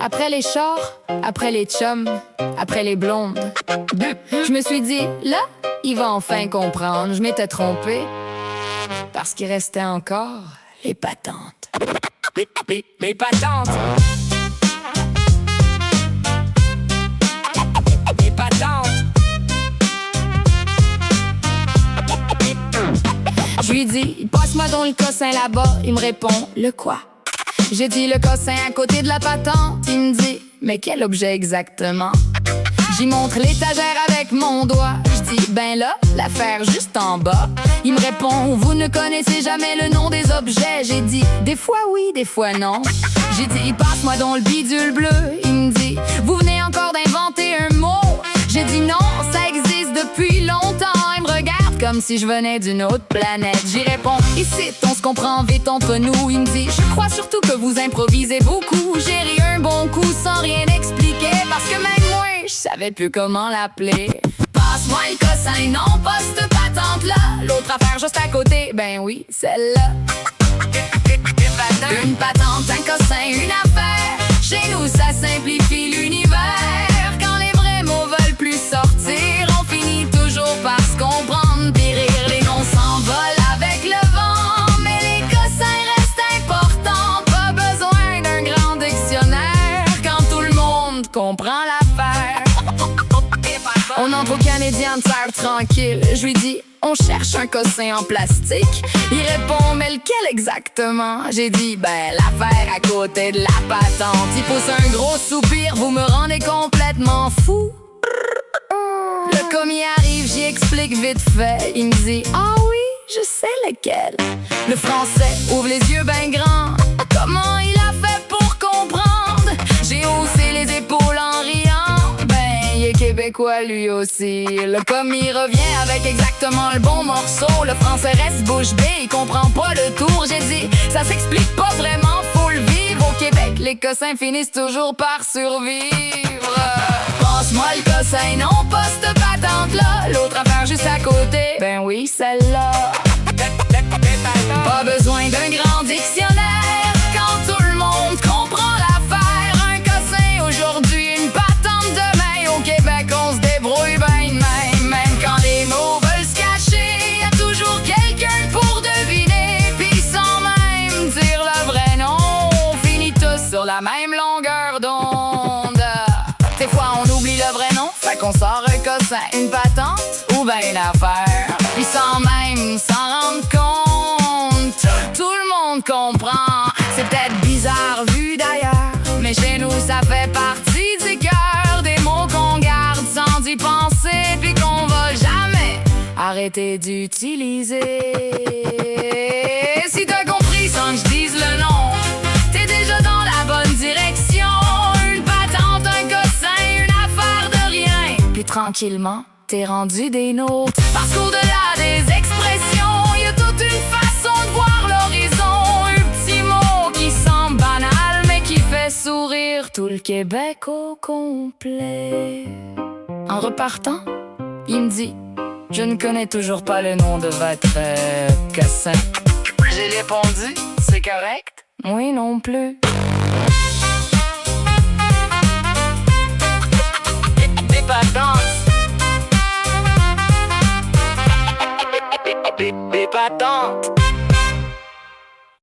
Après les chars, après les chums, après les blondes, je me suis dit, là, il va enfin comprendre. Je m'étais trompé, parce qu'il restait encore les patentes. Les patentes. Les patentes. Je lui dis, passe-moi donc le cossin là-bas. Il me répond, le quoi? J'ai dit le cossin à côté de la patente. Il me dit, mais quel objet exactement? J'y montre l'étagère avec mon doigt. Je dis, ben là, l'affaire juste en bas. Il me répond, vous ne connaissez jamais le nom des objets. J'ai dit, des fois oui, des fois non. J'ai dit, passe-moi donc le bidule bleu. Il me dit, vous venez encore d'inventer un mot. J'ai dit non, ça existe depuis longtemps. Il me regarde comme si je venais d'une autre planète. J'y réponds, ici, on se comprend vite entre nous. Il me dit, je crois surtout que vous improvisez beaucoup. J'ai ri un bon coup sans rien expliquer, parce que même moi, je savais plus comment l'appeler. Passe-moi le cossin, non pas cette patente-là. L'autre affaire juste à côté, ben oui, celle-là. Une patente, un cossin, une affaire. Chez nous, ça simplifie l'univers. Quand les vrais mots veulent plus sortir, on finit toujours par se comprendre. Puis rire, les noms s'envolent avec le vent. Mais les cossins restent importants. Pas besoin d'un grand dictionnaire quand tout le monde comprend l'affaire. On entre au Canadien de terre tranquille. Je lui dis, on cherche un cossin en plastique. Il répond, mais lequel exactement? J'ai dit, ben l'affaire à côté de la patente. Il pousse un gros soupir, vous me rendez complètement fou. Le commis arrive, j'y explique vite fait. Il me dit, ah oui, je sais lequel. Le français ouvre les yeux ben grands. Comment il a fait pour comprendre? J'ai haussé les épaules en riant. Il est québécois lui aussi. Le commis revient avec exactement le bon morceau. Le français reste bouche bée, il comprend pas le tour. J'ai dit, ça s'explique pas vraiment, faut le vivre. Au Québec, les cossins finissent toujours par survivre. Passe-moi le cossin, non pas cette patente-là. L'autre affaire juste à côté, ben oui, celle-là. Pas besoin d'un grand dictionnaire quand tout le monde comprend l'affaire. Un cossin aujourd'hui, une patente demain. Au Québec, on se débrouille ben de même. Même quand les mots veulent se cacher, y a toujours quelqu'un pour deviner. Puis sans même dire le vrai nom, on finit tous sur la même longueur d'onde. Des fois, on oublie le vrai nom, fait qu'on sort un cossin, une patente ou ben une affaire. Puis sans même s'en rendre compte, tout le monde comprend. C'est peut-être bizarre vu d'ailleurs, mais chez nous, ça fait partie du cœur. Des mots qu'on garde sans y penser, puis qu'on va jamais arrêter d'utiliser. Si t'as compris sans que je dise le nom, t'es déjà dans la bonne direction. Une patente, un cossin, une affaire de rien. Puis tranquillement, t'es rendu des nôtres. Parce qu'au-delà des expressions, y a toute une façon de voir l'horizon. Un petit mot qui semble banal, mais qui fait sourire tout le Québec au complet. En repartant, il me dit, je ne connais toujours pas le nom de votre cossin. J'ai répondu, c'est correct? Oui, non plus. Des patentes. Des patentes.